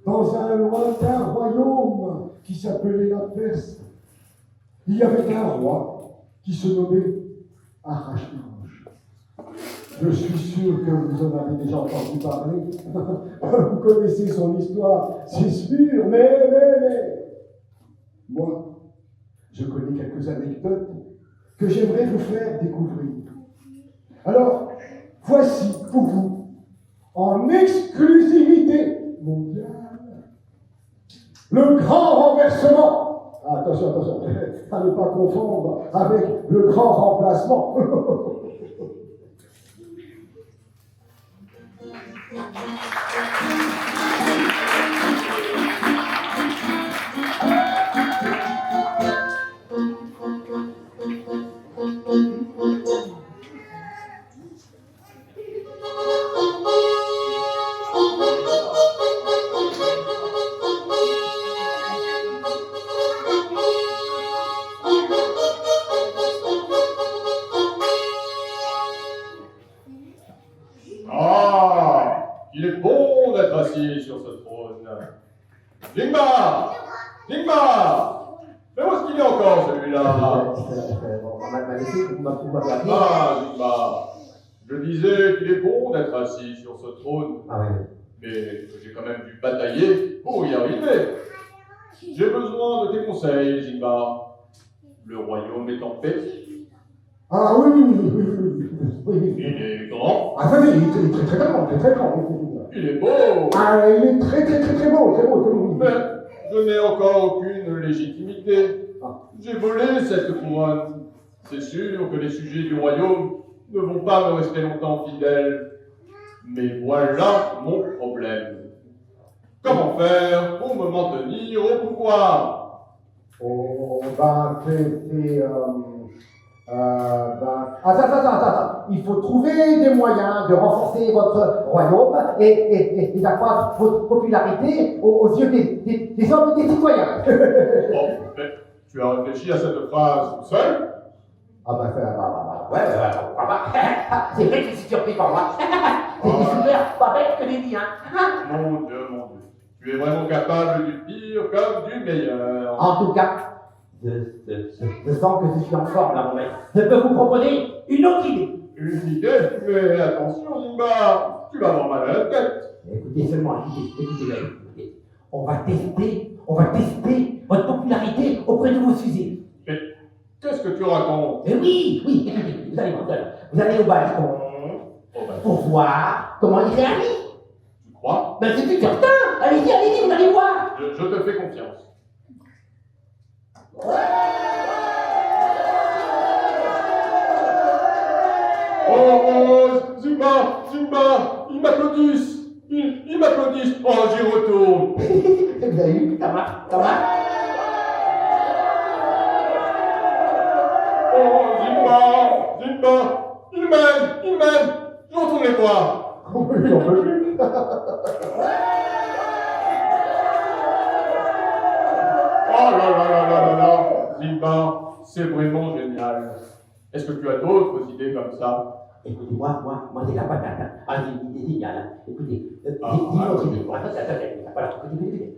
dans un lointain royaume qui s'appelait la Perse, il y avait un roi qui se nommait Arachnarouche. Je suis sûr que vous en avez déjà entendu parler. Vous connaissez son histoire, c'est sûr, mais... Moi, je connais quelques anecdotes que j'aimerais vous faire découvrir. Alors, voici pour vous, en exclusivité mondiale, le grand renversement. Attention, à ne pas confondre avec le grand remplacement. Il est bon d'être assis sur ce trône. Jingba! Jingba! Mais où est-ce qu'il est encore, celui-là? Ah, Jingba! Je disais qu'il est bon d'être assis sur ce trône. Ah oui. Mais que j'ai quand même dû batailler pour y arriver. J'ai besoin de tes conseils, Jingba. Le royaume est en paix. Ah oui. Il est grand. Ah oui, il est très grand, très grand. Il est beau. Ah, il est très beau. Mais je n'ai encore aucune légitimité. J'ai volé cette couronne. C'est sûr que les sujets du royaume ne vont pas me rester longtemps fidèles. Mais voilà mon problème. Comment faire pour me maintenir au pouvoir? Oh, Attends. Il faut trouver des moyens de renforcer votre royaume et d'accroître votre popularité aux yeux des hommes et des citoyens. Bon, mais tu as réfléchi à cette phrase tout seul? Ouais, c'est vrai que je suis surpris par moi. C'est super, pas bête que des liens. Mon Dieu. Tu es vraiment capable du pire comme du meilleur. En tout cas, je sens que je suis en forme là, mon mec. Je peux vous proposer une autre idée. Une idée? Mais attention, Jingba, tu vas avoir mal à la tête. Écoutez seulement écoutez. On va tester votre popularité auprès de vos sujets. Mais qu'est-ce que tu racontes? Mais oui, écoutez, vous allez au balcon pour voir comment il réagit. Tu crois? Ben c'est plus certain. Allez-y, vous allez voir. Je te fais confiance. Oh, Jingba, ils m'applaudissent. Ils m'applaudissent. Oh, j'y retourne. Vous avez vu, ça marche. Oh, Jingba, ils m'aiment. Je retourne les voir. Oui, on peut plus. Oh là, Jingba, c'est vraiment génial. Est-ce que tu as d'autres idées comme ça? Écoutez, moi, c'est la patate. Ah, j'ai une idée géniale. Écoutez, j'ai une autre idée. Voilà, écoutez.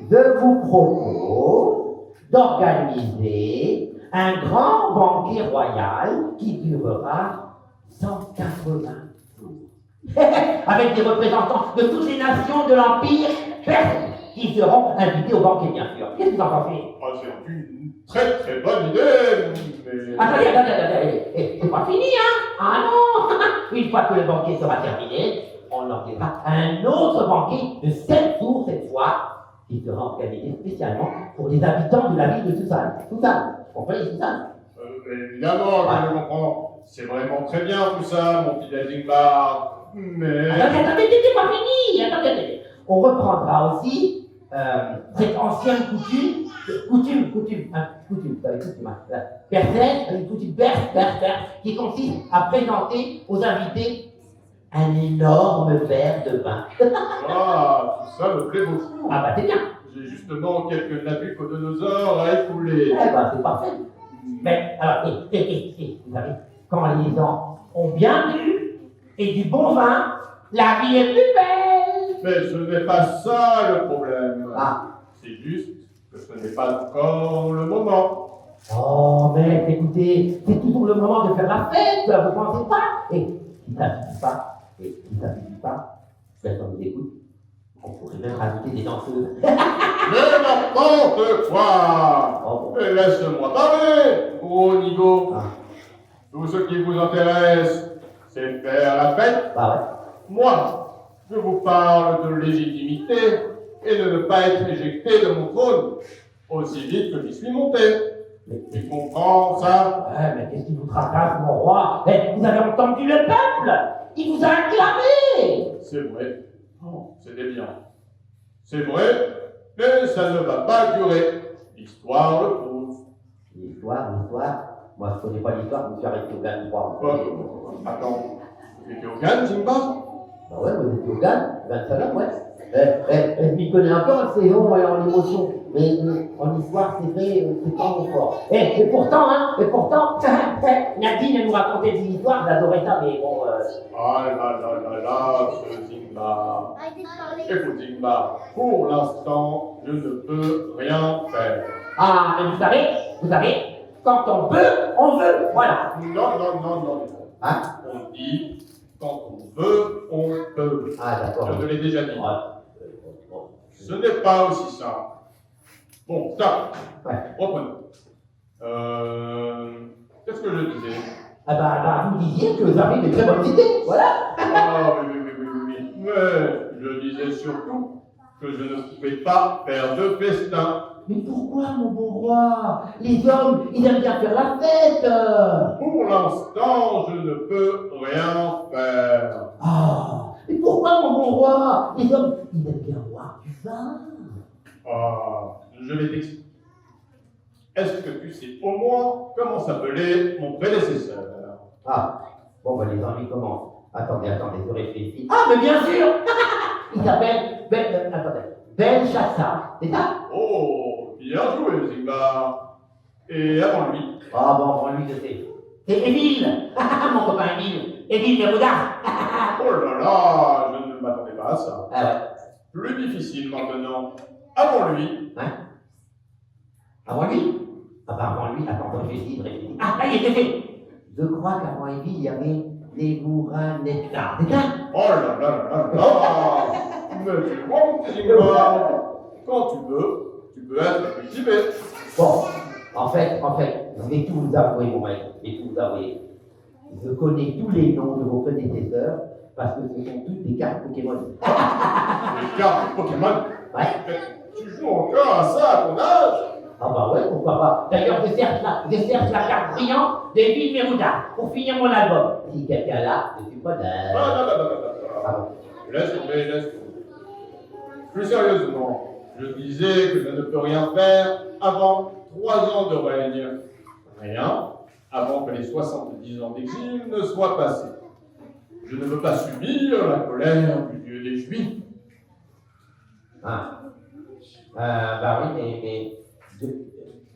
Je vous propose d'organiser un grand banquet royal qui durera 180 jours. Avec des représentants de toutes les nations de l'Empire perse qui seront invités au banquet, bien sûr. Qu'est-ce que vous en pensez? Ah, c'est une très bonne idée, mais... Attendez, c'est pas fini, hein? Ah non! Une fois que le banquet sera terminé, on organisera un autre banquet de 7 jours cette fois, qui sera organisé spécialement pour les habitants de la ville de Suzanne. Vous comprenez Suzanne? Évidemment, je le comprends. C'est vraiment très bien tout ça, mon fidèle Jingba, mais... Attendez, c'est pas fini! Attendez. On reprendra aussi cette ancienne coutume, persaine, une coutume perse, qui consiste à présenter aux invités un énorme verre de vin. Ah, tout ça me plaît beaucoup. Ah bah c'est bien. J'ai justement quelques nabucodonosors à écouler. C'est parfait. Mais alors, vous savez, quand les gens ont bien bu et du bon vin, la vie est plus belle. Mais ce n'est pas ça le problème. Ah. C'est juste que ce n'est pas encore le moment. Oh, mais écoutez, c'est toujours le moment de faire la fête, vous pensez pas? Et qui t'habitue pas, ben, quand vous écoute, on pourrait même rajouter des danseuses. Mais n'importe quoi! Oh, bon. Mais laisse-moi parler, gros Nigo. Ah. Tout ce qui vous intéresse, c'est faire la fête. Bah Moi, je vous parle de légitimité et de ne pas être éjecté de mon trône aussi vite que j'y suis monté. Tu comprends ça? ouais. Ouais, mais qu'est-ce qui vous tracasse, mon roi? Eh, vous avez entendu le peuple? Il vous a acclamé! C'est vrai. Oh, c'était bien. C'est vrai, mais ça ne va pas durer. L'histoire le prouve. L'histoire, moi je connais pas l'histoire, je me suis arrêté au GAN 3. Attends, tu étais au Cannes, Simba? Bah ouais, vous étiez au GAN, 25 ans, ouais. Je m'y connais un peu en saison et en émotion, mais en histoire, c'est vrai, c'est pas mon fort. Et pourtant, Nadine, elle nous racontait des histoires, j'adorais ça, mais bon... Ah là, ce Simba. Écoute, Simba, pour l'instant, je ne peux rien faire. Ah, mais vous savez, quand on veut, voilà. Non. Hein? On dit, quand on veut, on peut. Ah, d'accord. Je te l'ai déjà dit. Ouais. Ce n'est pas aussi simple. Bon, stop. Ouais. Reprenons. Qu'est-ce que je disais? Ah bah, vous disiez que vous avez de très bonnes idées, voilà. Ah oui. Mais je disais surtout que je ne pouvais pas faire de festin. Mais pourquoi, mon bon roi? Les hommes, ils aiment bien faire la fête. Pour l'instant, je ne peux rien faire. Ah, mais pourquoi, mon bon roi? Les hommes, ils aiment bien boire du vin. Ah, je vais t'expliquer. Est-ce que tu sais au moins comment s'appelait mon prédécesseur? Ah, bon, bah les ennuis commencent. Attendez, je réfléchis. Ah, mais bien sûr. Il s'appelle Belshazzar, c'est ça? Oh, bien joué, Simba. Et avant lui? Ah bon, avant lui, je sais. C'est Émile. Mon copain Émile Meroudard. Oh là, je ne m'attendais pas à ça. Ah ouais. Plus difficile maintenant. Avant lui? Hein? Avant lui? Ah bah avant lui, attends, je réfléchis. Ah, là, il était fait. Je crois qu'avant Émile, il y avait les bourrins nectar. C'est ça? Oh là. Mais tu vois, mon petit Simba, quand tu peux être cultivé. Bon, en fait, je vais tout vous avouer, mon maître, Je connais tous les noms de vos prédécesseurs parce que ce sont toutes des cartes Pokémon. Les cartes Pokémon? Ouais. Tu joues encore à ça à ton âge? Ah bah ouais, pourquoi pas. D'ailleurs, je cherche la carte brillante d'Émile Meroudard pour finir mon album. Si quelqu'un là, je suis pas là. Non. Ah bon. Laisse tomber. Plus sérieusement, je disais que je ne peux rien faire avant 3 ans de règne. Rien avant que les 70 ans d'exil ne soient passés. Je ne veux pas subir la colère du dieu des Juifs. Ah. Bah oui, mais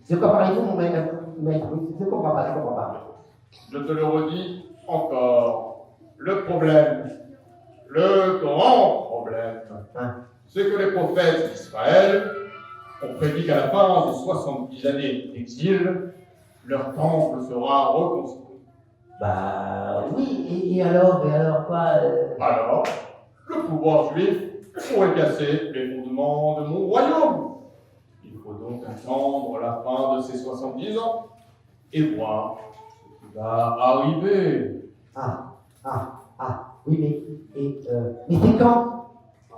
je comprends mon maître, je comprends pas. Je te le redis encore. Le problème, le grand problème, c'est que les prophètes d'Israël ont prédit qu'à la fin des 70 années d'exil, leur temple sera reconstruit. Bah oui, et alors quoi Alors, le pouvoir juif pourrait casser les fondements de mon royaume. Il faut donc attendre la fin de ces 70 ans et voir ce qui va arriver. Oui, mais c'est quand?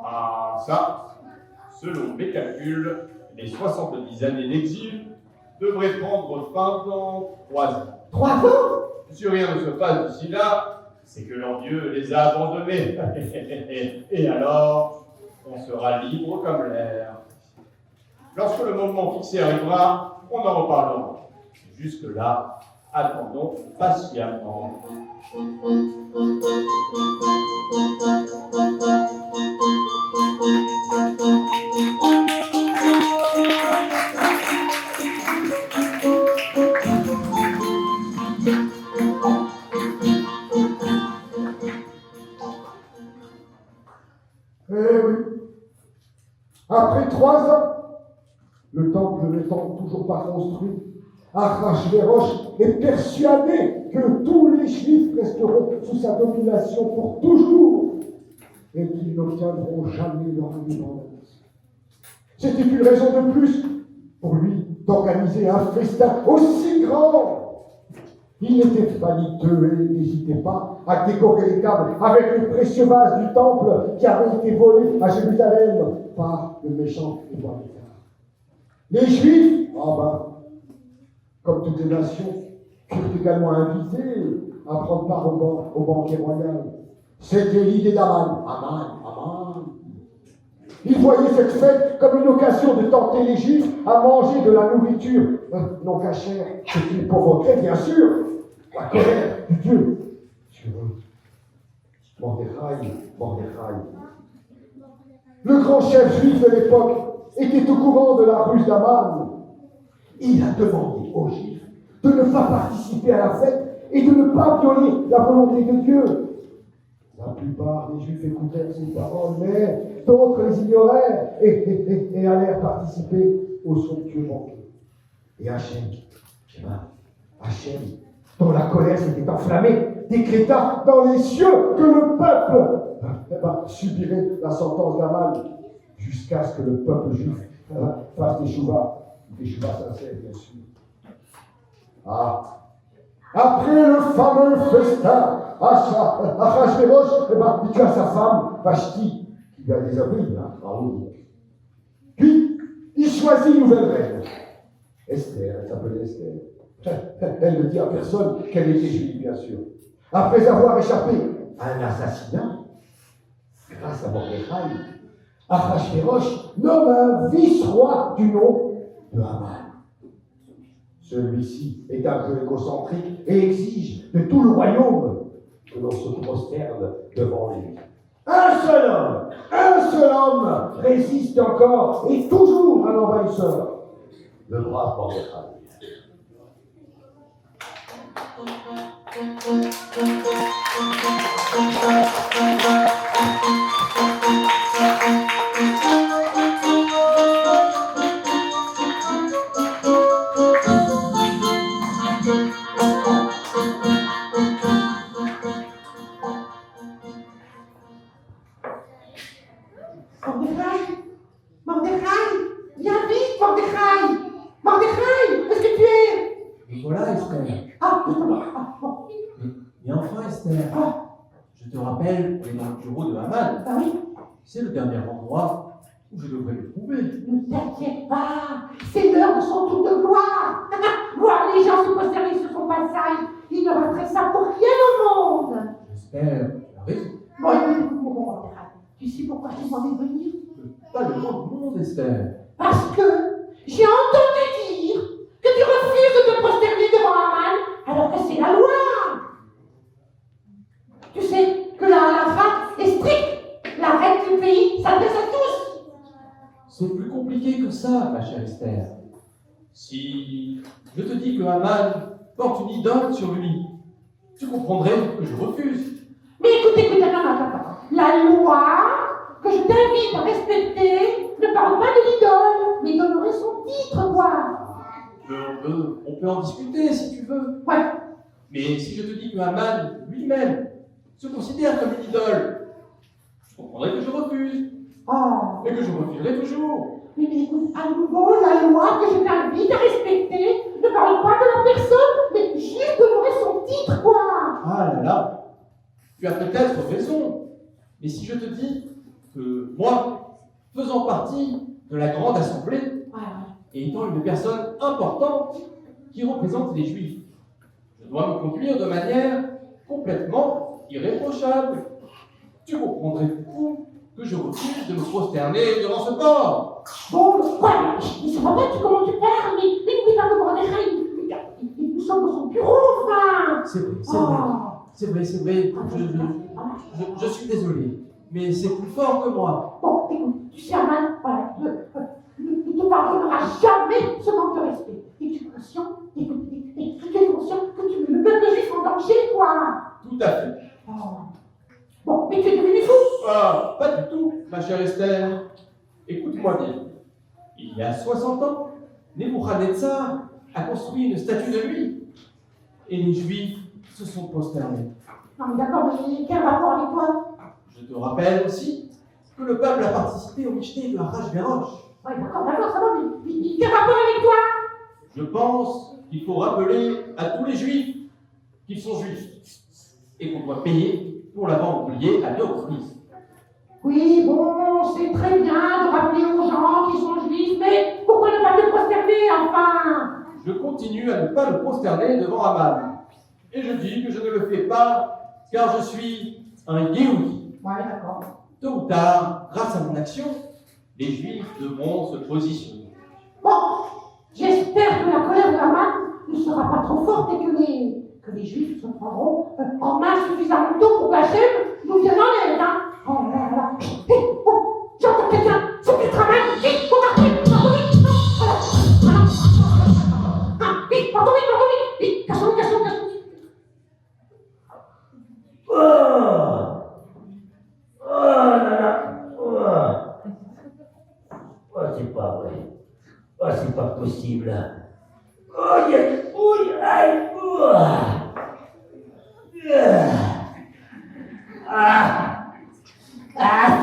Ah, ça, selon mes calculs, les 70 années d'exil devraient prendre fin dans 3 ans. 3 ans? Si rien ne se passe d'ici là, c'est que leur Dieu les a abandonnés. Et alors, on sera libre comme l'air. Lorsque le moment fixé arrivera, on en reparlera. Jusque-là, attendons patiemment. Eh oui, Après 3 ans, le temple n'étant toujours pas construit, Achashvérosh est persuadé que tous les Juifs resteront sous sa domination pour toujours et qu'ils n'obtiendront jamais leur indépendance. C'était une raison de plus pour lui d'organiser un festin aussi grand. Il n'était pas vaniteux et n'hésitait pas à décorer les tables avec les précieux vases du temple qui avaient été volés à Jérusalem par le méchant Ébonézar. Les Juifs, comme toutes les nations, furent également invités à prendre part au banquet royal. C'était l'idée d'Aman. Aman. Il voyait cette fête comme une occasion de tenter les Juifs à manger de la nourriture non cachère, ce qui provoquerait bien sûr la colère du Dieu sur eux. Mordechai. Le grand chef juif de l'époque était au courant de la ruse d'Aman. Il a demandé aux Juifs de ne pas participer à la fête et de ne pas violer la volonté de Dieu. La plupart des Juifs écoutèrent ces paroles, mais d'autres les ignorèrent et allèrent participer au somptueux banquet. Et Hachem, dont la colère s'était enflammée, décréta dans les cieux que le peuple subirait la sentence d'Aman jusqu'à ce que le peuple juif fasse des chouvas sincères, bien sûr. Après le fameux festin, Achashvérosh il tue sa femme, Vashti, qui lui a désobéi, Puis, il choisit une nouvelle reine. Esther, elle s'appelait Esther. Elle ne dit à personne qu'elle était juive, bien sûr. Après avoir échappé à un assassinat, grâce à Mordechai, Achashvérosh nomme un vice-roi du nom de Haman. Celui-ci est un peu égocentrique et exige de tout le royaume que l'on se prosterne devant lui. Un seul homme résiste encore et toujours à l'envahisseur, le brave Mordechai. C'est le dernier endroit où je devrais le trouver. Ne t'inquiète pas, c'est l'heure de son tour de gloire. Voir les gens se prosterner sur son passage, il ne raterait ça pour rien au monde. J'espère, tu as raison. Bon, tu sais pourquoi je t'ai demandé de venir? Pas le moins du monde, Esther. Parce que j'ai entendu dire que tu refuses de te prosterner devant Haman, alors que c'est la loi. Tu sais que la halakha est stricte. La règle du pays s'adresse à tous. C'est plus compliqué que ça, ma chère Esther. Si je te dis que Haman porte une idole sur lui, tu comprendrais que je refuse. Mais écoute, attends. La loi que je t'invite à respecter ne parle pas de l'idole, mais d'honorer son titre, quoi. On peut en discuter si tu veux. Ouais. Mais si je te dis que Haman lui-même se considère comme une idole, tu comprendrais que je refuse. Et que je refuserai toujours. Mais écoute, à nouveau, la loi que je t'invite à respecter ne parle pas de la personne, mais juste d'honorer son titre, quoi. Ah là là, tu as peut-être raison. Mais si je te dis que moi, faisant partie de la grande assemblée, et étant une personne importante qui représente les Juifs, je dois me conduire de manière complètement irréprochable. Tu comprendrais du coup que je refuse de me prosterner devant ce corps. Bon, ouais, mais ça va pas, comment tu parles, mais n'oublie pas que Mordechai, nous sommes dans son bureau, enfin. C'est vrai. Je suis désolé, mais c'est plus fort que moi. Bon, écoute, tu sais, Haman, voilà, ne te pardonnera jamais ce manque de respect. Es-tu conscient que le peuple juif en danger, quoi. Tout à fait. Bon, mais tu es devenu fou. Pas du tout, ma chère Esther. Écoute-moi bien. Il y a 60 ans, Nebuchadnezzar a construit une statue de lui. Et les Juifs se sont prosternés. Non, mais d'accord, mais quel rapport avec toi? Je te rappelle aussi que le peuple a participé au Michté de Arachvéroch. Ouais, d'accord, ça va, mais quel rapport avec toi? Je pense qu'il faut rappeler à tous les Juifs qu'ils sont Juifs et qu'on doit payer pour l'avoir oublié à deux reprises. Oui, bon, c'est très bien de rappeler aux gens qui sont juifs, mais pourquoi ne pas te prosterner, enfin? Je continue à ne pas me prosterner devant Aman. Et je dis que je ne le fais pas car je suis un Yéhoudi. Ouais, d'accord. Tôt ou tard, grâce à mon action, les Juifs devront se positionner. Bon, j'espère que la colère de Haman ne sera pas trop forte et que les Juifs se prendront en main suffisamment tôt pour qu'Hachem nous vienne en aide, hein. Oh là là. Hé, oh, j'entends quelqu'un, c'est plus travail. Vite, faut partir, pardon, vite, non, voilà. Ah, vite, pardon, vite, cassons. Oh, c'est pas vrai. Oh, c'est pas possible. Oh, yes. Ouh, aïe.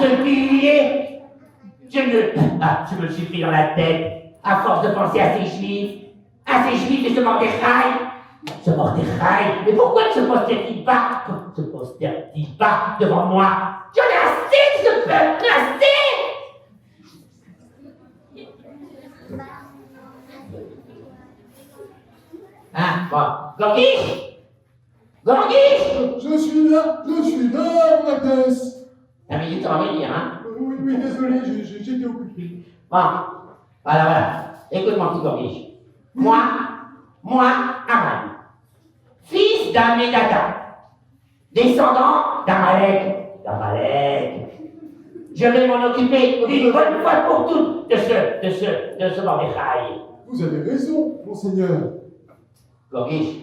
Ce billet. Je me suis pris dans la tête à force de penser à ces juifs et ce Mordechai. Mais pourquoi ne se postère-t-il pas devant moi? J'en ai assez de ce peuple, assez! Hein, bon, Gorgish! Je suis là, mon Altesse. T'as mis du temps à venir, hein? Oui, désolé, j'étais occupé. Bon, voilà. Écoute mon petit Gorgish. Moi, Aman, fils d'Amménadab, descendant d'Amalek, je vais m'en occuper une bonne fois pour toutes de ce Mordechai. Vous avez raison, monseigneur. Gorgish,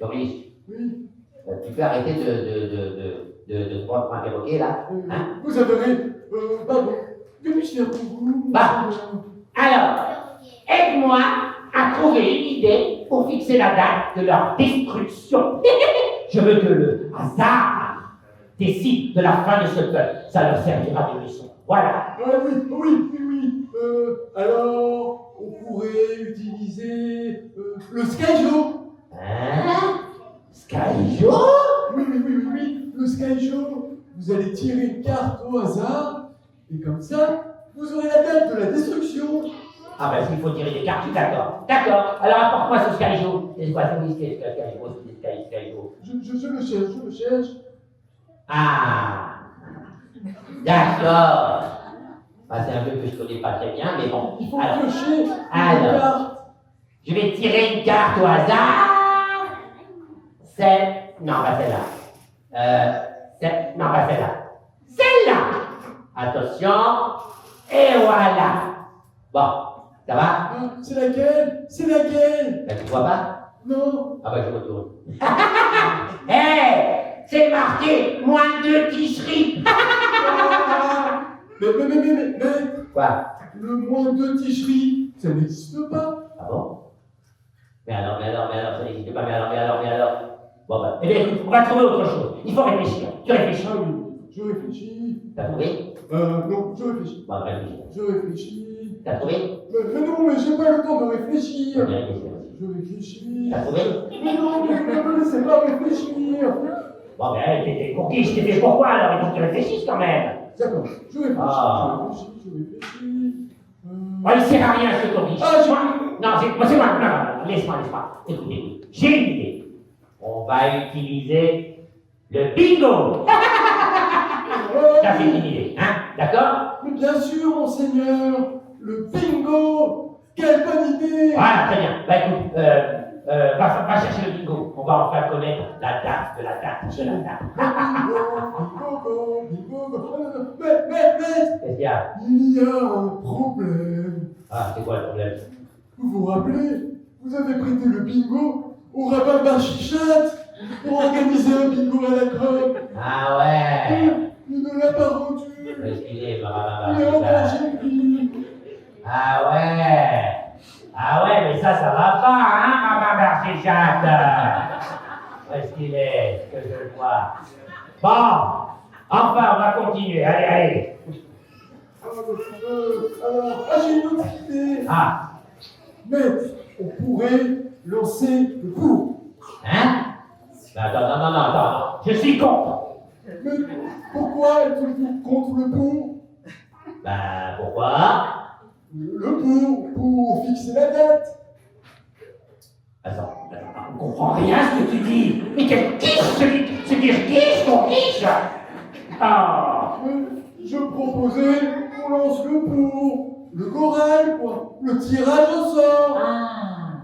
Oui. tu peux arrêter de te interroger là, hein? Vous avez raison. Pardon. Que puis-je faire pour vous? Bah. Alors, aide-moi à trouver une idée pour fixer la date de leur destruction. Je veux que le hasard décide de la fin de ce peuple. Ça leur servira de leçon. Voilà. Oui. Alors, on pourrait utiliser le Skyjo. Hein? Skyjo? Oui, le Skyjo. Vous allez tirer une carte au hasard, et comme ça, vous aurez la date de la destruction. Ah ben s'il faut tirer des cartes, d'accord. Alors apporte-moi ce Skyjo. C'est quoi ce Skyjo? Je le cherche. Ah, d'accord. Ah, c'est un jeu que je connais pas très bien, mais bon. Il faut Alors, piocher une alors, carte. je vais tirer une carte au hasard. Non, pas celle-là. Pas celle-là. Celle-là. Attention. Et voilà. Bon, ça va? Ah, c'est laquelle? Ben, tu vois pas? Non. Ah ben, je retourne. Hé, c'est marqué moins 2 ticheries. Mais, Quoi? le moins de ticherie, ça n'existe pas. Ah bon? Mais alors, ça n'existe pas, mais alors. Bon ben, eh bien écoute, on va trouver autre chose. Il faut réfléchir. Tu réfléchis. Ah oui, je réfléchis. T'as trouvé? Non, je réfléchis. Bon, réfléchis. Je réfléchis. T'as trouvé? Mais non, mais j'ai pas le temps de réfléchir. Bien réfléchir. Je réfléchis. T'as trouvé? Mais non, ne me laissez pas réfléchir. Bon ben, t'es coquille, je t'ai fait pourquoi alors? Il faut que tu réfléchisses quand même. D'accord, je réfléchis. Ah. Je réfléchis. Bon, il sert à rien ce coquille. Ah, Non, c'est moi. Non, laisse-moi. Écoute. J'ai une idée. On va utiliser le bingo. Ça, c'est une idée, hein? D'accord? Mais bien sûr, monseigneur. Le bingo. Quelle bonne idée. Voilà, très bien. Bah écoute, va chercher le bingo. On va enfin connaître la date de la date. Bingo. Mais, Qu'est-ce qu'il y a? il y a un problème. Ah, c'est quoi le problème? Vous vous rappelez, vous avez prêté le bingo au rabbin Bachichat pour organiser un bingo à la grotte. Ah ouais. Il ne l'a pas rendu. Excusez, Il est engagé, Ah ouais, mais ça va pas, hein, maman Berger-Chatte. Où est-ce qu'il est, que je le vois? Bon, enfin, on va continuer, allez. J'ai une autre idée. Ah, Maître, on pourrait lancer le pour. hein? Non, je suis contre. Mais pourquoi êtes-vous contre le pour? Ben, pourquoi? Le pour fixer la date. Attends, on comprend rien à ce que tu dis. Mais quel quiche, ce quiche, ton quiche. Ah, Je proposais qu'on lance le pour, le choral, quoi, le tirage au sort.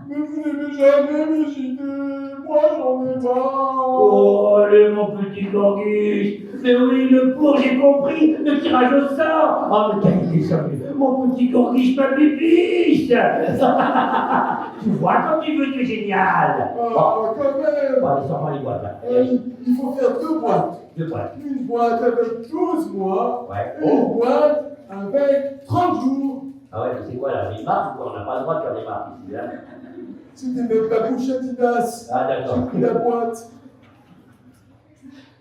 Mais vous n'aimez jamais mes idées, moi j'en ai marre. Oh, allez, mon petit Gorgus. Mais oui, le pour, j'ai compris, le tirage au sort. Oh, mais quelle idée sérieuse. Mon petit Gorgus, ma bibiche. Tu vois, quand tu veux, tu es génial. Ah, quand même. Bon, allez, sors-moi les boîtes, là. Il faut faire 2 boîtes. 2 boîtes. Une boîte avec 12 mois, Ouais. et une boîte avec 30 jours. Ah ouais, mais c'est quoi, là? J'ai marque ou quoi? On n'a pas le droit de faire des marques ici, hein? C'était même pas bouche Adidas. Ah, d'accord. J'ai pris la boîte.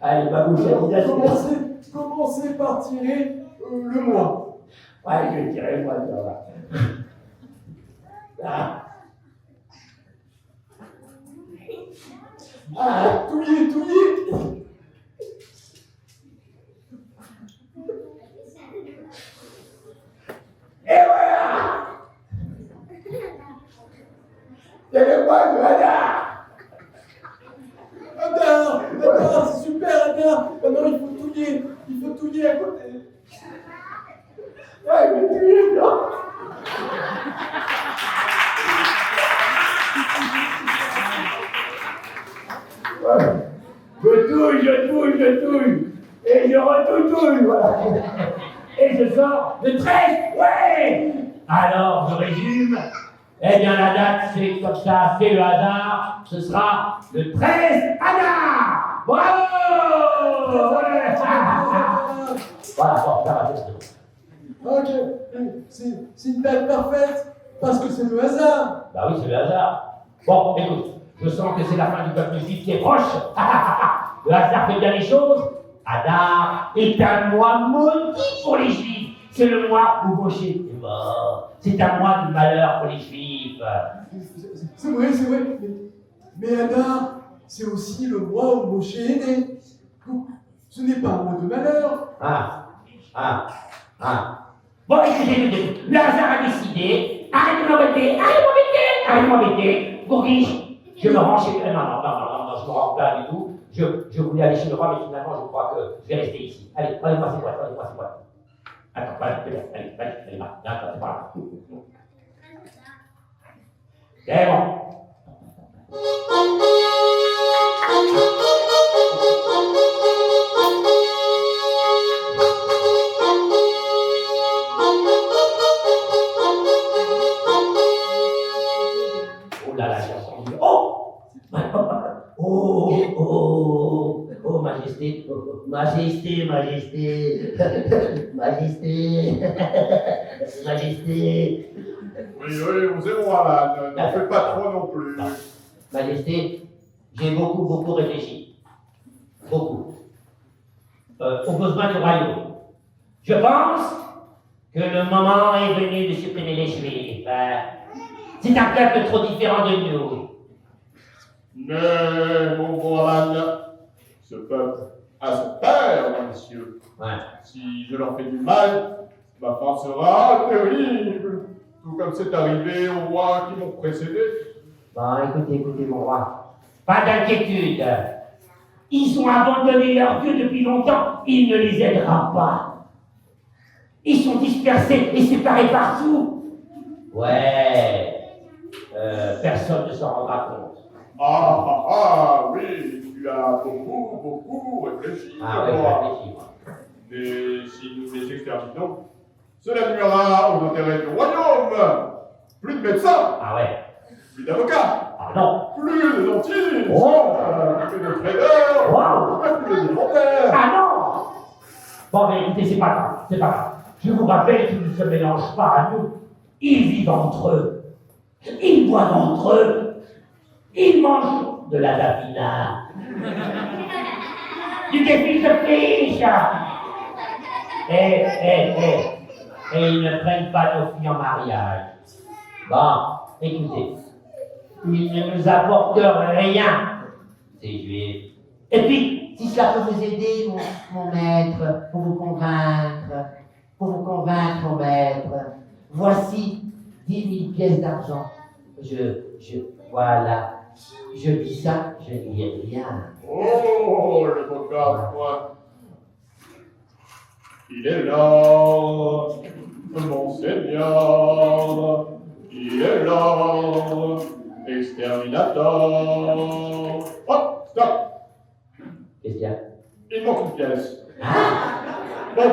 Allez, babouche, Alors, Adidas. commencez par tirer le mois. Ouais, je vais tirer le mois, là. Ah. Ah, touillez. Et voilà! C'est le mois du hasard! Adar, c'est super, Adar. Maintenant, il faut touiller à côté. Ouais, mais tu es blanc! Ouais. Je touille! Et je retouille, voilà! Et je sors le 13, ouais! Alors, je résume. Eh bien, la date, c'est comme ça, c'est le hasard. Ce sera le 13 hasard! Bravo! Ouais. Voilà, bon, ça va, c'est tout. Ok, c'est une date parfaite, parce que c'est le hasard. Bah oui, c'est le hasard. Bon, écoute, je sens que c'est la fin du peuple juif qui est proche. Le hasard fait bien les choses. Hadar est un mois maudit pour les juifs. C'est le mois où Moshe est mort. C'est un mois de malheur pour les juifs. C'est vrai. Mais Adar, c'est aussi le mois où Moshe est né. Donc, ce n'est pas un mois de malheur. Bon, écoutez, le hasard a décidé. Arrête de m'embêter. Gourguiche, je me rends chez... Non, je me rends pas du tout. Je voulais aller chez le roi, mais finalement, je crois que je vais rester ici. Allez, prenez-moi ces boîtes. Attends, allez, là. Attends, c'est pas là. C'est bon. Oh là là, j'ai entendu. Oh, majesté. Oui, c'est moi là, n'en fais pas trop non plus. Non. Majesté, j'ai beaucoup réfléchi. Beaucoup. Aux besoins du royaume. Je pense que le moment est venu de supprimer les Juifs. C'est un peuple trop différent de nous. Mais, mon bon Aman, ce peuple a son père dans les cieux. Ouais. Si je leur fais du mal, ma fin sera terrible. Tout comme c'est arrivé aux rois qui m'ont précédé. Bon, écoutez, mon roi. Pas d'inquiétude. Ils ont abandonné leur Dieu depuis longtemps. Il ne les aidera pas. Ils sont dispersés et séparés partout. Ouais. Personne ne s'en rendra compte. Oui, tu as beaucoup réfléchi. Ah ouais, je je vois. réfléchis, moi. Mais si nous les exterminons, cela nuira aux intérêts du royaume. Plus de médecins, Ah ouais. plus d'avocats, Ah non. plus de dentistes, Oh. plus de traders, Wow. plus de défendeurs. Ah non. Bon, mais écoutez, c'est pas grave. Je vous rappelle qu'ils ne se mélangent pas à nous. Ils vivent entre eux. Ils boivent entre eux. Ils mangent de la lapina. Du gefilte fiche. Et ils ne prennent pas nos filles en mariage. Bon, écoutez. Ils ne nous apportent rien, ces juifs. Et puis, si cela peut vous aider, mon maître, pour vous convaincre, mon maître, voici 10 000 pièces d'argent. Voilà. Je dis ça, je ne dis rien. Oh, le beau garde, il est là, mon Seigneur, il est là, exterminateur. Oh, stop! Qu'est-ce qu'il y a? Il manque une pièce. Bon,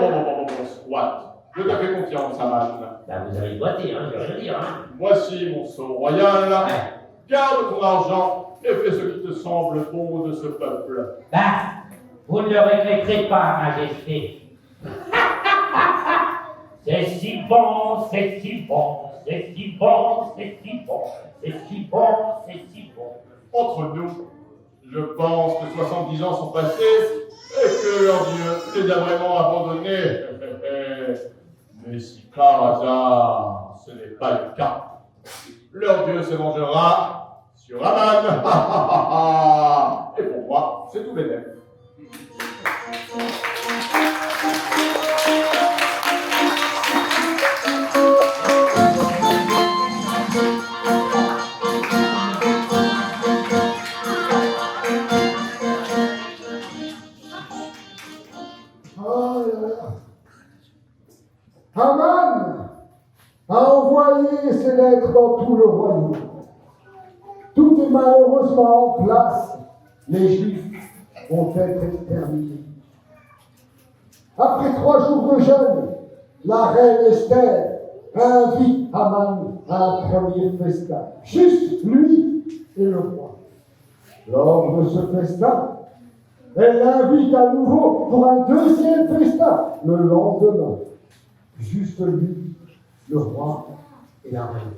soit. Je te fais confiance, Aman. Bah, vous avez boité, hein, je vais rien dire, hein. Voici mon sceau royal. Ouais. Garde ton argent et fais ce qui te semble bon de ce peuple. Bah, vous ne le regretterez pas, Majesté. C'est si bon, c'est si bon, c'est si bon, c'est si bon, c'est si bon, c'est si bon. Entre nous, je pense que 70 ans sont passés et que leur Dieu les a vraiment abandonnés. Mais si par hasard, ce n'est pas le cas, leur Dieu se vengera sur Aman. Et pour moi, c'est tout bénef. Haman a envoyé ses lettres dans tout le royaume. Tout est malheureusement en place. Les Juifs vont être exterminés. Après 3 jours de jeûne, la reine Esther invite Haman à un premier festin. Juste lui et le roi. Lors de ce festin, elle l'invite à nouveau pour un deuxième festin le lendemain. Juste lui, le roi et la reine.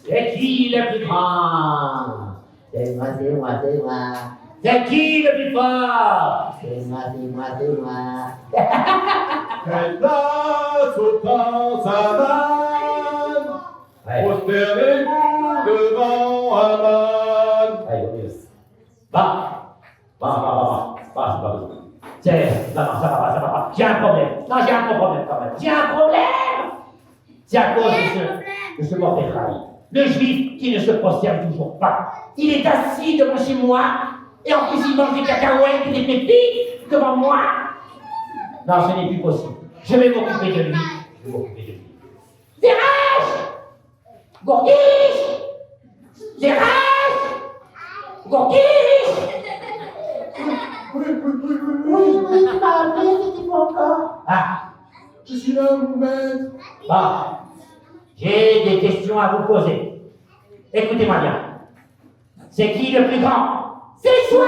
C'est qui le plus grand? C'est moi. C'est qui le plus fort? C'est moi. Hélas, au prince Aman, prosternez-vous devant Aman. Allez, au mieux. Bah, c'est pas besoin. Non, ça va pas. J'ai un problème. Non, j'ai un problème quand même. J'ai un problème. C'est à cause de ce Mordechai, le juif qui ne se prosterne toujours pas. Il est assis devant chez moi, et en plus il mange des cacahuètes et des pépites devant moi. Non, ce n'est plus possible. Je vais m'occuper de lui. Zérach! Gourdiche! Zérach! Gourdiche! Oui, tu m'as appelé, c'était pas encore. Ah, Je suis là, mon maître. bon. J'ai des questions à vous poser. Écoutez-moi bien. C'est qui le plus grand? C'est toi!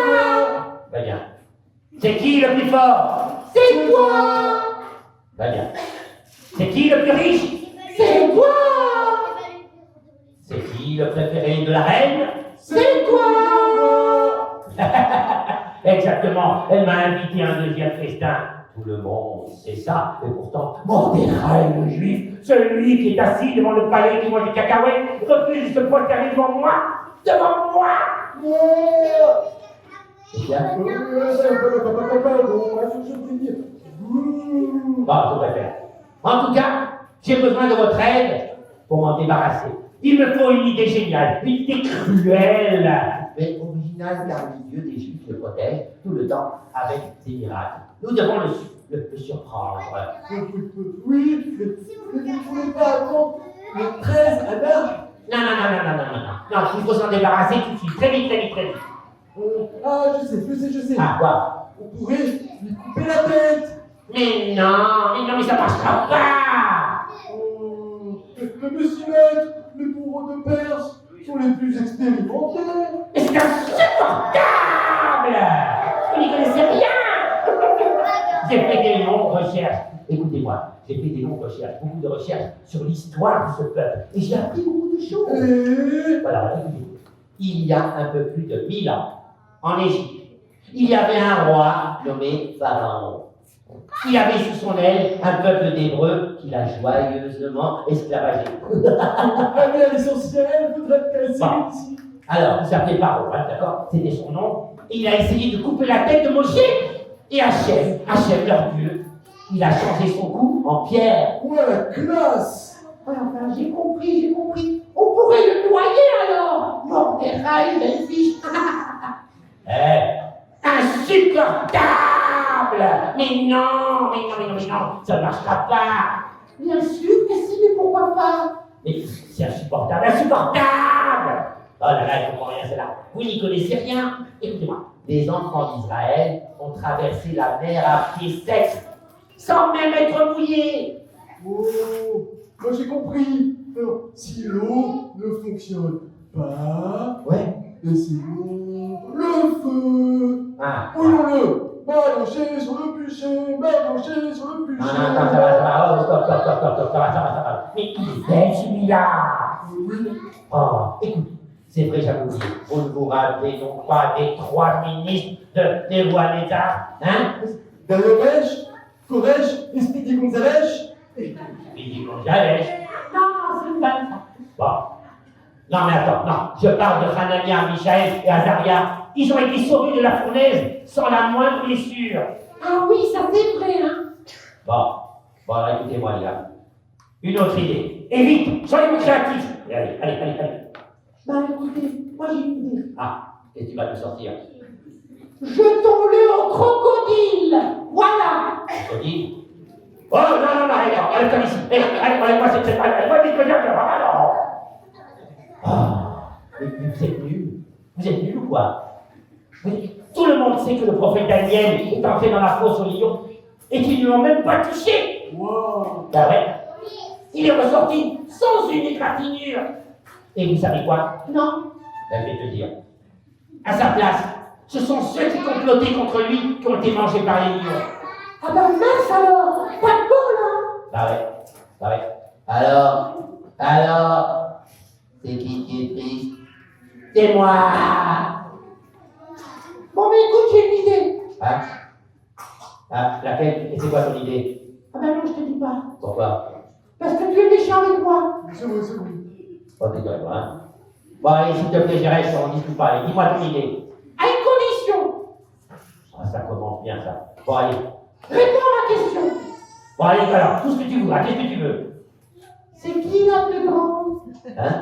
Très bien. C'est qui le plus fort? C'est toi! Très bien. C'est qui le plus riche? C'est toi! C'est qui le préféré de la reine? C'est toi! Exactement. Elle m'a invité à un deuxième festin. Tout le monde sait ça. Et pourtant, Mordechai, le juif, celui qui est assis devant le palais qui mange des cacahuètes, refuse de se prosterner devant moi. Devant moi! Eh bien, bon, je préfère. En tout cas, j'ai besoin de votre aide pour m'en débarrasser. Il me faut une idée géniale, une idée cruelle, mais originale car le Dieu des Juifs le protège tout le temps avec des miracles. Nous devons le surprendre. Oui, mais vous ne voulez pas attendre le 13 à l'heure? Non, il faut s'en débarrasser tout de suite, très vite. Ah, je sais. Ah, quoi? On pourrait lui couper la tête. Mais non, mais ça marchera pas. Mais monsieur Maître, les bourreaux de Perse sont les plus expérimentés. Mais c'est insupportable. Vous n'y connaissez rien. J'ai fait des longues recherches. Écoutez-moi, j'ai fait des longues recherches, beaucoup de recherches sur l'histoire de ce peuple. Et j'ai appris beaucoup de choses. Voilà, écoutez. Il y a un peu plus de 1000 ans, en Égypte, il y avait un roi nommé Pharaon. Il avait sous son aile un peuple d'Hébreux qu'il a joyeusement esclavagé. Allez à l'essentiel, faudrait casser Bon. ici. Alors, il s'appelait Pharaon, hein, d'accord? C'était son nom. Et il a essayé de couper la tête de Moshe. Et Hachem, leur Dieu, il a changé son cou en pierre. Ouais, la classe. Ouais, enfin, j'ai compris. On pourrait le noyer alors. Mordechai, belle fiche. Insupportable! Mais non, ça ne marchera pas. Bien sûr que si, mais pourquoi pas? Mais c'est insupportable. Oh là là, je comprends rien, c'est là. Vous n'y connaissez rien. Écoutez-moi, les enfants d'Israël ont traversé la mer à pied sec, sans même être mouillés. Oh, moi j'ai compris. Alors, si l'eau ne fonctionne pas, Ouais. laissez-nous le feu. Ah. Bouillons-le. Balancer sur le bûcher, balancer sur le bûcher. Non, ça va. Oh, stop, ça va. Mais il est celui-là. Oui. Oh, écoute, c'est vrai, j'avais oublié. Vous ne vous rappelez donc pas des 3 ministres des rois d'État, hein? Dayamesh, Koresh, Espidi Gonzalez. Speedy Gonzalez. Non, c'est une bonne ça. Bon. Non, mais attends, non. Je parle de Hanania, Michaël et Azaria. Ils ont été sauvés de la fournaise sans la moindre blessure. Ah oui, ça c'est vrai, hein. Bon, alors, écoutez-moi, les gars. Une autre idée. Et vite, soyez créatifs. Allez. Bah écoutez, moi j'ai une idée. Ah, qu'est-ce que tu vas nous sortir? Jetons-le au crocodile. Voilà. Crocodile? Oh, non, allez, comme ici. Allez, moi, c'est pas. Allez, alors. Mais vous êtes nuls. Vous êtes nuls ou quoi? Tout le monde sait que le prophète Daniel est entré dans la fosse au lion et qu'ils ne l'ont même pas touché. Wow. Ben ouais. Il est ressorti sans une égratignure. Et vous savez quoi? Non. Ben, je vais te dire. À sa place, ce sont ceux qui complotaient contre lui qui ont été mangés par les lions. Ah bah mince alors. Pas de bol, hein. Bah ouais. Alors, c'est qui est triste? C'est moi. Bon mais écoute, j'ai une idée. Ah, laquelle? Et c'est quoi ton idée? Ah bah non, je te dis pas. Pourquoi? Parce que tu es méchant avec moi. C'est vrai. Oh, désolé, hein. Bon, allez, s'il te plaît, je reste, on ne discute pas. Allez, dis-moi ton idée. À une condition. Ah, ça commence bien, ça. Bon, allez. Réponds à ma question. Bon, allez, alors, tout ce que tu voudras, qu'est-ce que tu veux? C'est qui la plus grande? Hein?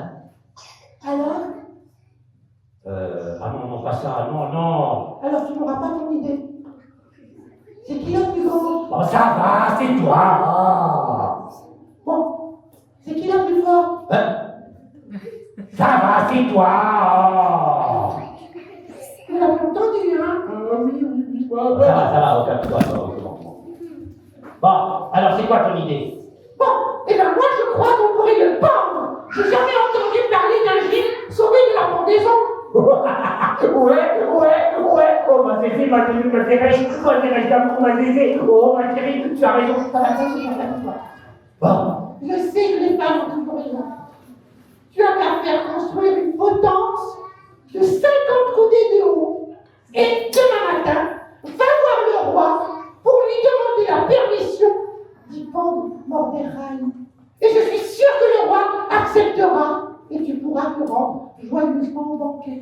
Alors? Ah non, pas ça, non. Alors tu n'auras pas ton idée. C'est qui la plus grande? Bon, ça va, c'est toi. Bon. C'est qui la plus forte? Hein? Ça va, c'est toi. Tu l'as bien entendu, hein? Ah oui. Ça va, aucun problème. Bon, alors c'est quoi ton idée? Bon, eh ben moi je crois qu'on pourrait le pendre. J'ai jamais entendu parler d'un juif sauvé de la pendaison. Ouais. Oh, ma chérie, d'amour, ma chérie. Oh, ma chérie, tu as raison. Bon. Je sais que les femmes ont toujours raison. Tu as qu'à faire construire une potence de 50 coudées de haut. Et demain matin, va voir le roi pour lui demander la permission d'y pendre Mordechai. Et je suis sûre que le roi acceptera. Et tu pourras te rendre joyeusement au banquet.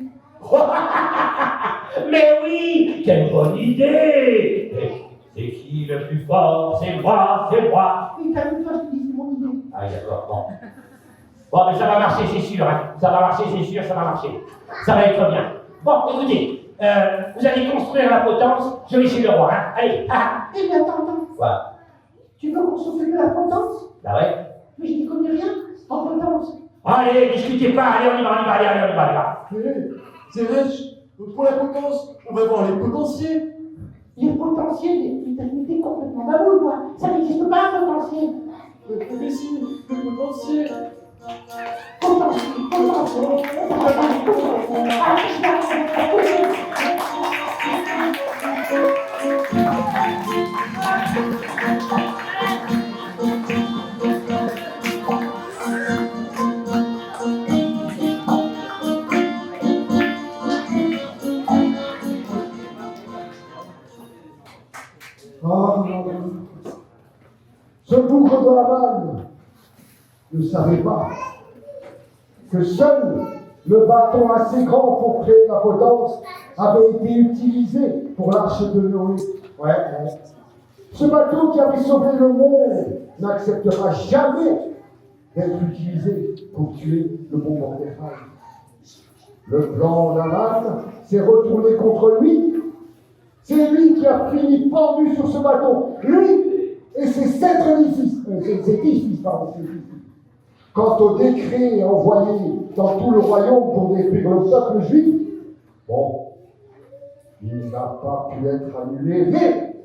Mais oui, quelle bonne idée! C'est qui le plus fort? C'est moi. Oui, t'as vu, toi, je te dis, c'est mon idée. Ah, d'accord, bon. Bon, mais ça va marcher, c'est sûr. Hein. Ça va marcher, c'est sûr, ça va marcher. Ça va être bien. Bon, écoutez, vous allez construire la potence, je vais chez le roi. Hein. Allez, ah. Eh bien, attends. Voilà. Tu veux qu'on s'occupe de la potence? Bah ouais. Mais je n'y connais rien en potence. Allez, discutez pas, allez, on y va, allez, on y va. Zeresh, pour la potence, on va voir les potentiels. Les potentiels, t'es complètement baboule, toi. Ça n'existe pas, un potentiel. Mais si, le potentiel. Ce bougre de Haman ne savait pas que seul le bâton assez grand pour créer la potence avait été utilisé pour l'arche de Noé. Ouais. Ce bateau qui avait sauvé le monde n'acceptera jamais d'être utilisé pour tuer le bon Mordechai. Le plan d'Haman s'est retourné contre lui. C'est lui qui a fini pendu sur ce bateau. Lui et ses 7 fils. Ses 10 fils, pardon. Quant au décret envoyé dans tout le royaume pour détruire le peuple juif, bon, il n'a pas pu être annulé, mais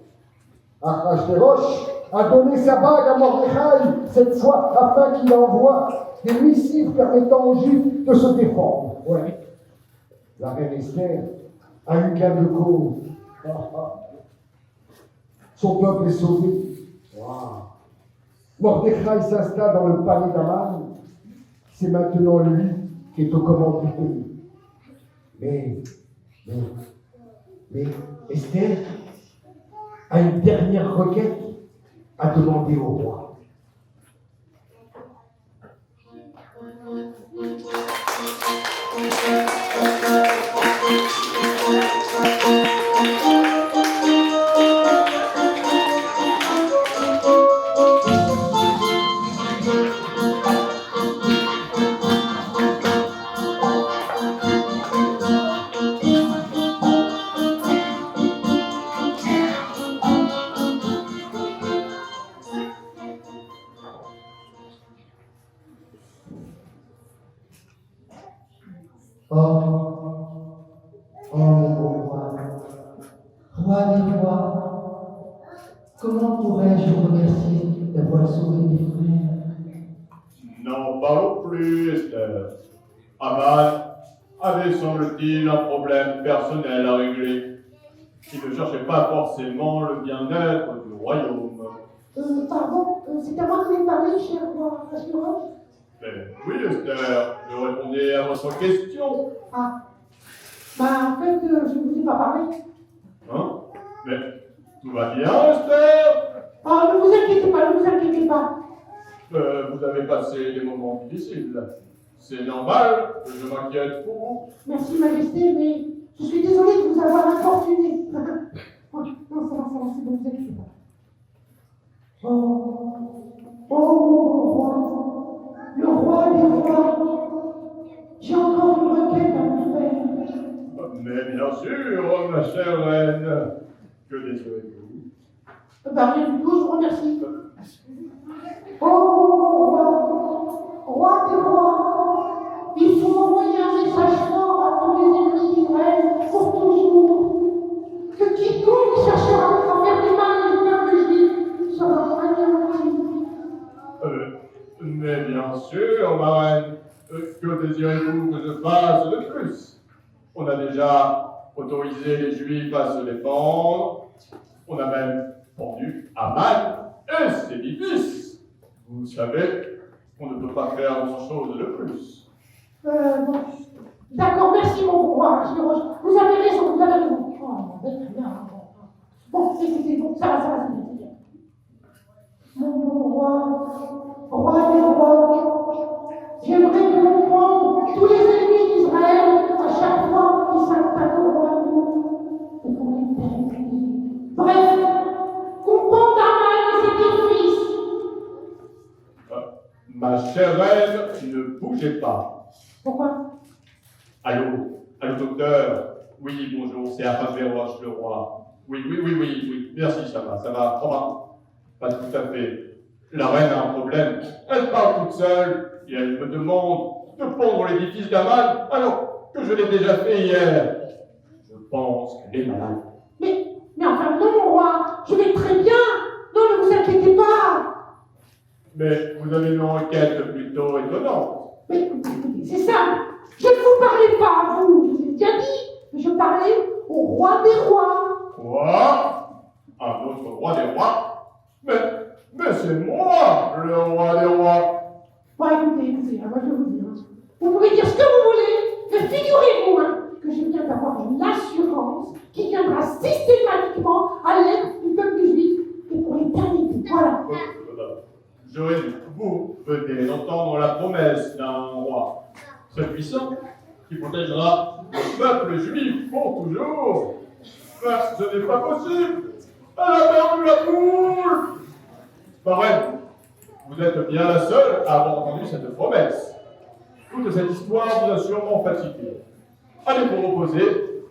Achashverosh a donné sa bague à Mordechai, cette fois, afin qu'il envoie des missives permettant aux Juifs de se défendre. Ouais. La reine Esther a eu gain de cause. Son peuple est sauvé. Wow. Mordechai s'installe dans le palais d'Aman. C'est maintenant lui qui est aux commandes du pays. Mais Esther a une dernière requête à demander au roi. Comment pourrais-je vous remercier d'avoir sauvé mes frères? N'en parlons plus, Esther. Haman avait, semble-t-il, un problème personnel à régler. Il ne cherchait pas forcément le bien-être du royaume. Pardon, c'est à moi que vous parlez, cher roi Achashverosh? Oui, Esther, je répondais à votre question. Ah. En fait, je ne vous ai pas parlé. Hein? Mais tout va bien, Esther? Ah, ne vous inquiétez pas. Vous avez passé des moments difficiles. C'est normal que je m'inquiète pour vous. Merci, Majesté, mais je suis désolée de vous avoir infortuné. Non, ça va, c'est bon, vous inquiétez pas. Oh, le roi des rois, j'ai encore une requête à vous faire. Mais bien sûr, ma chère reine, que désirez-vous? Rien du tout, je vous remercie. Oh, roi des rois, il faut envoyer un message fort à tous les ennemis d'Israël pour toujours. Que quiconque cherchera à faire du mal au peuple juif sera anéanti. Mais bien sûr, ma reine, que désirez-vous que je fasse de plus? On a déjà autorisé les Juifs à se défendre. On a même pendu Haman et ses 10 fils. Vous savez qu'on ne peut pas faire grand-chose de plus. Bon. D'accord, merci mon roi Achashverosh. Vous avez raison. Oh, très bien. Bon, c'est bon, ça va, c'est bien. Mon bon roi des rois, j'aimerais comprendre tous les ennemis d'Israël à chaque fois qu'ils s'attaquent au royaume. Et pour les terminer. Bref, comprendre Haman et ses 10 fils. Ma chère reine ne bougez pas. Pourquoi? Allô, allô docteur. Oui, bonjour, c'est Raphaël Roche, le roi. Oui, merci, ça va. Enfin, pas tout à fait. La reine a un problème. Elle parle toute seule et elle me demande de pondre l'édifice d'Aman alors que je l'ai déjà fait hier. Je pense qu'elle est malade. Mais enfin non, mon roi, je vais très bien. Non, ne vous inquiétez pas. Mais vous avez une enquête plutôt étonnante. Mais écoutez, c'est simple. Je ne vous parlais pas à vous, je vous ai déjà dit. Mais je parlais au roi des rois. Quoi? Un autre roi des rois? Mais c'est moi, le roi des rois. Bon, écoutez, moi je vais vous dire. Vous pouvez dire ce que vous voulez, mais figurez-vous que je viens d'avoir une assurance qui viendra systématiquement à l'aide du peuple juif et pour l'éternité. Voilà. Joël, vous venez d'entendre la promesse d'un roi très puissant qui protégera le peuple juif pour toujours. Mais ce n'est pas possible. Elle a perdu la poule. Pas vrai. Vous êtes bien la seule à avoir entendu cette promesse. Toute cette histoire vous a sûrement fatigué. Allez vous reposer.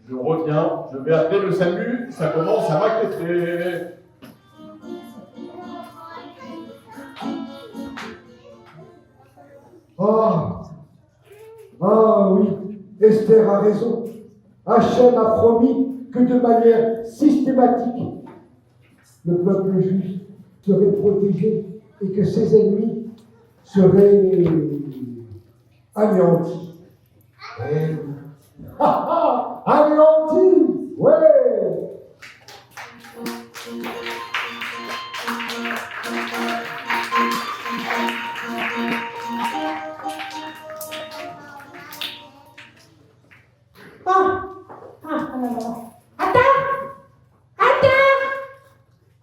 Je reviens, je vais appeler le SAMU, ça commence à m'inquiéter. Ah oui, Esther a raison. Hachem a promis que de manière systématique, le peuple juif serait protégé et que ses ennemis seraient anéantis. Anéantis, ouais.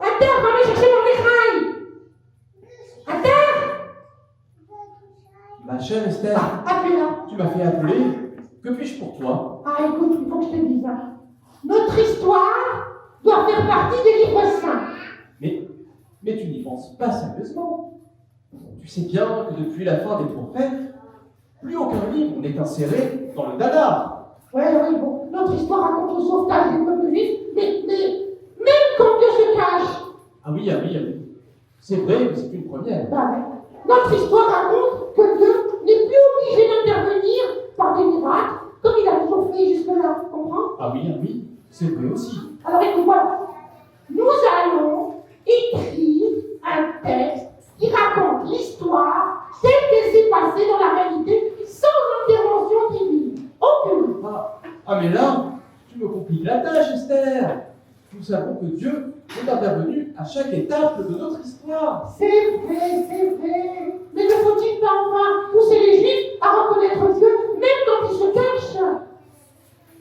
Attends, va me chercher mon écraille. Attends. Ma chère Esther, Appelle-la. tu m'as fait appeler. Que puis-je pour toi? Ah, écoute, il faut que je te dise. Notre histoire doit faire partie des livres saints. Mais tu n'y penses pas sérieusement. Tu sais bien que depuis la fin des prophètes, plus aucun livre n'est inséré dans le Dadar. Oui, bon, notre histoire raconte le sauvetage du peuple juif, mais même quand Dieu se cache. Ah oui. C'est vrai que c'est une première. Bah ouais. Notre histoire raconte que Dieu n'est plus obligé d'intervenir par des miracles, comme il a toujours fait jusque-là, tu comprends? Ah oui, c'est vrai aussi. Alors écoute, voilà. Nous allons écrire un texte qui raconte l'histoire telle qu'elle s'est passée dans la réalité, sans intervention divine. Aucune. Ah mais là, tu me compliques la tâche, Esther. Nous savons que Dieu est intervenu à chaque étape de notre histoire. C'est vrai. Mais ne faut-il pas enfin pousser les Juifs à reconnaître Dieu, même quand ils se cachent?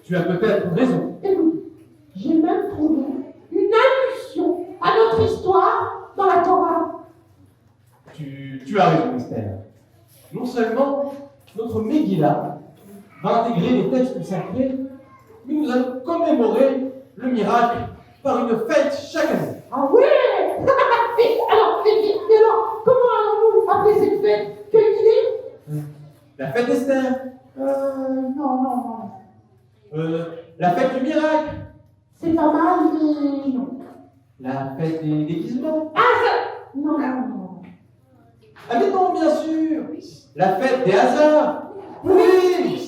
Tu as peut-être raison. Écoute, j'ai même trouvé une allusion à notre histoire dans la Torah. Tu as raison, Esther. Non seulement notre Megillah va intégrer les textes sacrés, mais nous allons commémorer le miracle par une fête chaque année. Ah ouais. Et alors, comment allons-nous appeler cette fête? Quelle idée? La fête d'Esther. Non. La fête du miracle. C'est pas mal, mais non. La fête des déguisements. Ah, ça. Non. Ah mais non, bien sûr. La fête des hasards. Oui.